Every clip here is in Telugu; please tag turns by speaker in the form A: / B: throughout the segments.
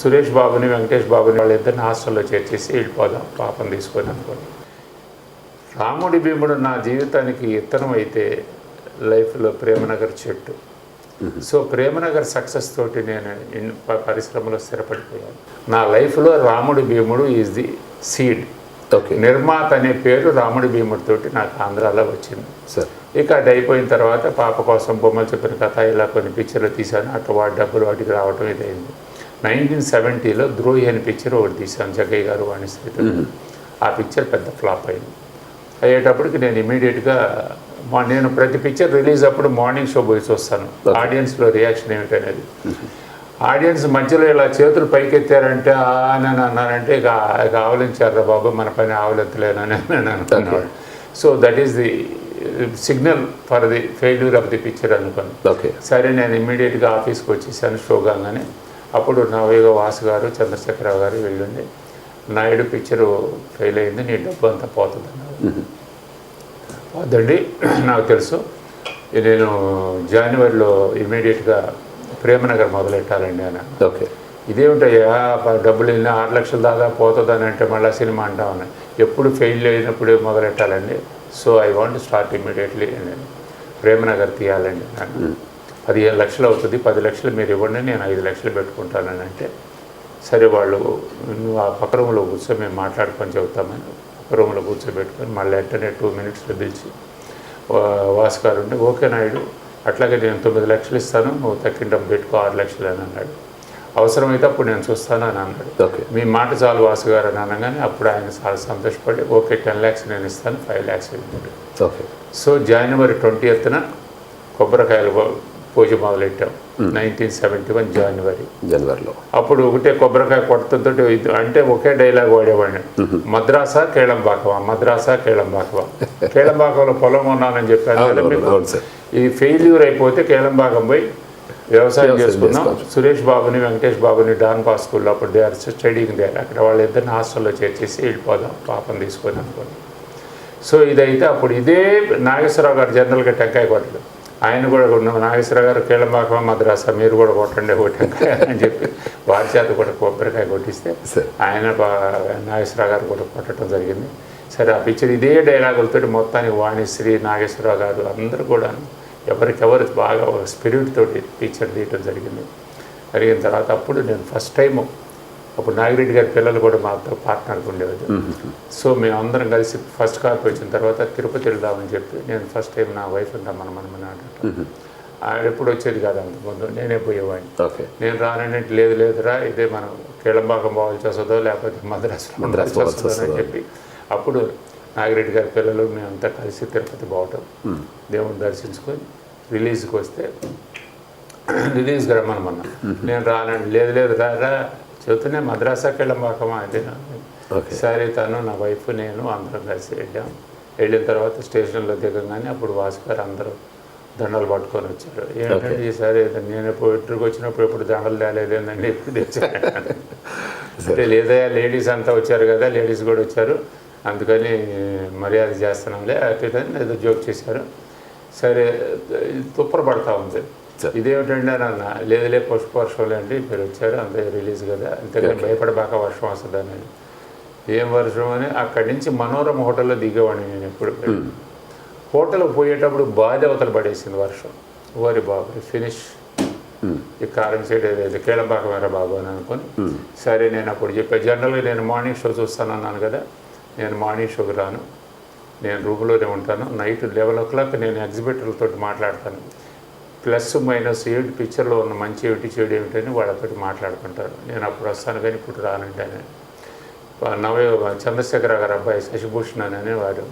A: సురేష్ బాబుని వెంకటేష్ బాబుని వాళ్ళిద్దరిని హాస్టల్లో చేర్చేసి వెళ్ళిపోదాం పాపం తీసుకొని అనుకోని. రాముడి భీముడు నా జీవితానికి ఇత్తనం అయితే లైఫ్లో ప్రేమనగర్ చెట్టు. సో ప్రేమనగర్ సక్సెస్ తోటి నేను పరిశ్రమలో స్థిరపడిపోయాను. నా లైఫ్లో రాముడి భీముడు ఈజ్ ది సీడ్. నిర్మాత అనే పేరు రాముడి భీముడి తోటి నాకు ఆంధ్రాలో వచ్చింది. ఇక అది అయిపోయిన తర్వాత పాప కోసం బొమ్మలు చెప్పిన కథ ఇలా కొన్ని పిక్చర్లు తీశాను. అట్లా వాటి డబ్బులు వాటికి రావటం ఇదైంది. 1970లో ద్రోహి అనే పిక్చర్ ఒకటి తీశాను, జగ్గయ్య గారు వాణిశ్రీతో. ఆ పిక్చర్ పెద్ద ఫ్లాప్ అయింది. అయ్యేటప్పటికి నేను ఇమీడియట్గా నేను ప్రతి పిక్చర్ రిలీజ్ అప్పుడు మార్నింగ్ షో పోయి చూస్తాను ఆడియన్స్లో రియాక్షన్ ఏమిటనేది. ఆడియన్స్ మధ్యలో ఇలా చేతులు పైకెత్తారంటే అని అన్నారంటే ఇక ఆవలించారు బాబు, మన పని ఆవలించలేనని నేను అనుకున్నాను. So that is the signal for the failure of the picture అనుకోండి. సరే నేను ఇమ్మీడియట్గా ఆఫీస్కి వచ్చేసాను షో కాగానే. అప్పుడు నవయుగ వాసు గారు, చంద్రశేఖరరావు గారు వెళ్ళండి, నాయుడు పిక్చరు ఫెయిల్ అయింది, నీ డబ్బు అంతా పోతుంది అన్నారు. పోద్దండి, నాకు తెలుసు. నేను జనవరిలో ఇమీడియట్గా ప్రేమనగర్ మొదలెట్టాలండి అన్న. ఇదేమిటయ్యా డబ్బులు వెళ్ళినా 6 లక్షలు దాదాపు పోతుందని అంటే మళ్ళీ సినిమా అంటా ఉన్నాయి. ఎప్పుడు ఫెయిల్ అయినప్పుడే మొదలెట్టాలండి. So I want start immediately. నేను ప్రేమనగర్ తీయాలండి. నాకు 15 లక్షలు అవుతుంది, 10 లక్షలు మీరు ఇవ్వండి, నేను 5 లక్షలు పెట్టుకుంటానని అంటే సరే వాళ్ళు నువ్వు ఆ పక్క రూమ్లో కూర్చో, మేము మాట్లాడుకొని చెబుతామని పక్క రూమ్లో కూర్చోబెట్టుకొని మళ్ళీ వెంటనే 2 మినిట్స్లో పిలిచి వాసు గారు ఉండి ఓకే నాయుడు అట్లాగే నేను 9 లక్షలు ఇస్తాను, నువ్వు తక్కిన డబ్బు పెట్టుకో 6 లక్షలు అని అన్నాడు. అవసరమైతే అప్పుడు నేను చూస్తాను అని అన్నాడు. మీ మాట చాలు వాసు గారు అని అనగానే అప్పుడు ఆయన చాలా సంతోషపడి ఓకే 10 లాక్స్ నేను ఇస్తాను, 5 లాక్స్ ఇవ్వండి. సో జనవరి 20న కొబ్బరికాయలు పూజ మొదలెట్టాం. 1971 జనవరిలో. అప్పుడు ఒకటే కొబ్బరికాయ కొడుతుంటే అంటే ఒకే డైలాగ్ వాడేవాడిని, మద్రాసా కేళంబాకవా, మద్రాసా కేళంబాకవా. కేళంబాకంలో పొలం ఉన్నానని చెప్పాను కదా మీకు. ఇది ఫెయిల్యూర్ అయిపోతే కేళంబాకం పోయి వ్యవసాయం చేసుకున్నాం. సురేష్ బాబుని వెంకటేష్ బాబుని డాన్ పాస్ స్కూల్లో అప్పుడు దే ఆర్ స్టడీయింగ్ దే, అక్కడ వాళ్ళిద్దరిని హాస్టల్లో చేర్చేసి వెళ్ళిపోదాం పాపం తీసుకొని అనుకోండి. సో ఇదైతే అప్పుడు ఇదే నాగేశ్వరరావు గారు జనరల్గా టెంకాయ కొట్టడు, ఆయన కూడా నాగేశ్వరరావు గారు కేళంబాకం మద్రాసా మీరు కూడా కొట్టండి ఒక టెంకాయ అని చెప్పి వారి చేత కూడా కొబ్బరికాయ కొట్టిస్తే ఆయన నాగేశ్వరరావు గారు కూడా కొట్టడం జరిగింది. సరే ఆ పిక్చర్ ఇదే డైలాగులతో మొత్తానికి వాణిశ్రీ, నాగేశ్వరరావు గారు అందరూ కూడా ఎవరికెవరు బాగా ఒక స్పిరిట్ తోటి పిక్చర్ తీయటం జరిగింది. జరిగిన తర్వాత అప్పుడు నేను ఫస్ట్ టైము అప్పుడు నాగిరెడ్డి గారి పిల్లలు కూడా మాతో పార్ట్నర్గా ఉండేవారు. సో మేమందరం కలిసి ఫస్ట్ కాపీ వచ్చిన తర్వాత తిరుపతి వెళ్దామని చెప్పి నేను ఫస్ట్ టైం నా వైఫ్ మనమని ఆడటం. ఎప్పుడు వచ్చేది కాదు అంతకుముందు, నేనే పోయేవాడిని. నేను రానంటే లేదురా ఇదే మనం కేళంబాకం పోవాల్సి వస్తుందో లేకపోతే మద్రాసులో వస్తుందో అని చెప్పి అప్పుడు నాగిరెడ్డి గారి పిల్లలు మేమంతా కలిసి తిరుపతి పోవటం, దేవుని దర్శించుకొని రిలీజ్కి వస్తే రిలీజ్కి రమ్మనమన్నా. నేను రానండి లేదు రా చెబుతూనే మద్రాసా కేళంబాకమా అంటే సరే తను నా వైఫ్ నేను అందరం కలిసి వెళ్ళాం. వెళ్ళిన తర్వాత స్టేషన్లో దిగంగానే అప్పుడు వాసు గారు అందరూ దండలు పట్టుకొని వచ్చారు. ఏంటంటే ఈసారి నేను ఎప్పుడు ఇంటర్కి వచ్చినప్పుడు ఎప్పుడు దండలు తేలేదేందండి ఎప్పుడు తెచ్చాను అంటే లేదా లేడీస్ అంతా వచ్చారు కదా, లేడీస్ కూడా వచ్చారు అందుకని మర్యాద చేస్తున్నాంలే అట్లని ఏదో జోక్ చేశారు. సరే తుప్పర పడతా ఉంది. ఇదేమిటండి అని అన్న, లేదులే పుష్పవర్షంలే అండి మీరు వచ్చారు అంతే రిలీజ్ కదా, అంతేగాని భయపడబాక వర్షం వస్తుందని. ఏం వర్షం అని అక్కడి నుంచి మనోరమ హోటల్లో దిగేవాడిని నేను. ఎప్పుడు హోటల్కి పోయేటప్పుడు బాధ్యవతలు పడేసింది వర్షం. ఓరి బాబు ఫినిష్, ఈ కారం సైడ్ ఏదైతే కేళంబాకమేరా బాబు అని అనుకుని సరే నేను అప్పుడు చెప్పాను జనరల్గా నేను మార్నింగ్ షో చూస్తాను అన్నాను కదా, నేను మార్నింగ్ షోకి రాను, నేను రూమ్లోనే ఉంటాను. నైట్ 11 o'clock నేను ఎగ్జిబిటర్లతో మాట్లాడతాను. ప్లస్ మైనస్ ఏమిటి పిక్చర్లో ఉన్న మంచి ఏమిటి చెడు ఏమిటని వాళ్ళతో మాట్లాడుకుంటారు. నేను అప్పుడు వస్తాను కానీ ఇప్పుడు రానంటే అని. చంద్రశేఖరరావు గారు అబ్బాయి శశిభూషణ్ అని వాడు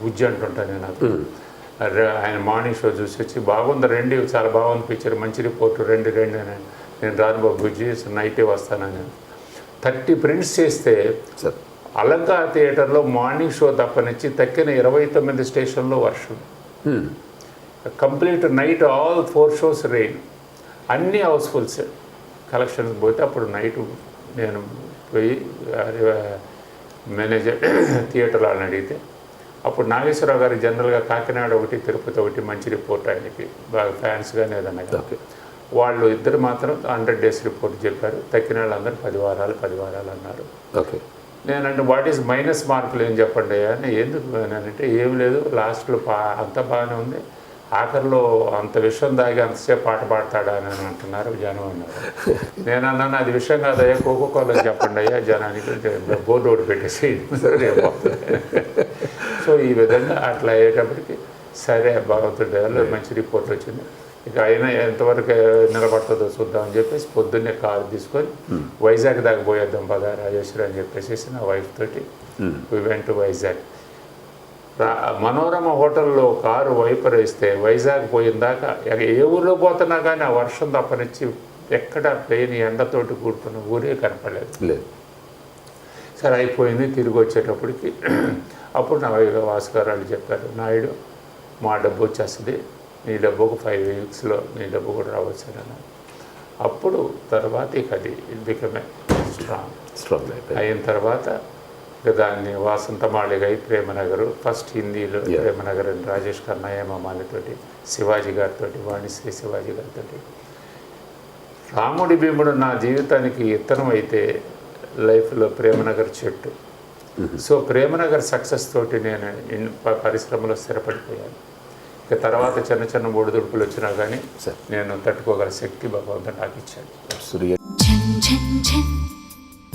A: బుజ్జి అంటుంటాను నాకు. ఆయన మార్నింగ్ షో చూసి వచ్చి బాగుంది రండి, చాలా బాగుంది పిక్చర్, మంచి రిపోర్టు రండి అని. నేను రాను బాబు బుజ్జి నైటే వస్తానని 30 prints చేస్తే అలంకా థియేటర్లో మార్నింగ్ షో తప్పనిచ్చి తక్కిన 29 స్టేషన్లో వర్షం. Complete night all 4 shows rain, అన్నీ హౌస్ఫుల్స్. కలెక్షన్స్ పోతే అప్పుడు నైట్ నేను పోయి మేనేజర్ థియేటర్ వాళ్ళని అడిగితే అప్పుడు నాగేశ్వరరావు గారి జనరల్గా కాకినాడ ఒకటి తిరుపతి ఒకటి మంచి రిపోర్ట్ ఆయనకి బాగా ఫ్యాన్స్ కానీ ఏదన్నా. వాళ్ళు ఇద్దరు మాత్రం 100 days రిపోర్ట్ చెప్పారు. తక్కిన వాళ్ళందరూ 10 వారాలు అన్నారు.
B: ఓకే.
A: నేనంటే వాట్ ఈజ్ మైనస్ మార్కులు ఏం చెప్పండి అని. ఎందుకు నేనంటే ఏం లేదు, లాస్ట్లో అంతా బాగానే ఉంది, ఆఖరిలో అంత విషయం దాగి అంతసేపు పాట పాడతాడా అని అంటున్నారు జనం అన్నారు. నేను అన్నాను అది విషయం కాదయ్యా, కోకోకోలని చెప్పండి అయ్యా జనానికి, బోర్డు ఒకటి పెట్టేసి సో ఈ విధంగా అట్లా అయ్యేటప్పటికి సరే భగవంతుడి దయలో మంచి రిపోర్ట్ వచ్చింది. ఇక అయినా ఎంతవరకు నిలబడుతుందో చూద్దామని చెప్పేసి పొద్దున్నే కారు తీసుకొని వైజాగ్ దాకా పోయేద్దాం పదా రాజేశ్వరి అని చెప్పేసి నా వైఫ్ తోటి వెంట వైజాగ్. మనోరమ హోటల్లో కారు వైపర్ వేస్తే వైజాగ్ పోయిన దాకా ఏ ఊళ్ళో పోతున్నా కానీ ఆ వర్షం తప్పనిచ్చి ఎక్కడ ప్లేన్ ఎండతోటి కూడుకున్న ఊరే కనపడలేదు. సరే అయిపోయింది. తిరిగి వచ్చేటప్పటికి అప్పుడు నా వాసుగారు చెప్పారు, నాయుడు మా డబ్బు వచ్చేస్తుంది, నీ డబ్బుకు 5 weeksలో నీ డబ్బు కూడా రావచ్చు అని. అప్పుడు తర్వాత ఇక అది బికమే స్ట్రాంగ్ అయిన తర్వాత ఇక దాన్ని వాసంతమాళిగై ప్రేమనగరు, ఫస్ట్ హిందీలో ప్రేమనగర్ అని రాజేష్ కన్నయ్య మామాలతోటి, శివాజీ గారితో, వాణిశ్రీ శివాజీ గారితో. రాముడి భీముడు నా జీవితానికి ఇత్తనం అయితే లైఫ్లో ప్రేమనగర్ చెట్టు. సో ప్రేమనగర్ సక్సెస్ తోటి నేను పరిశ్రమలో స్థిరపడిపోయాను. ఇక తర్వాత చిన్న చిన్న ఒడిదుడుకులు వచ్చినా కానీ నేను తట్టుకోగల శక్తి భగవంతుడు నాకు ఇచ్చాడు.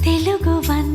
C: తెలుగు వన్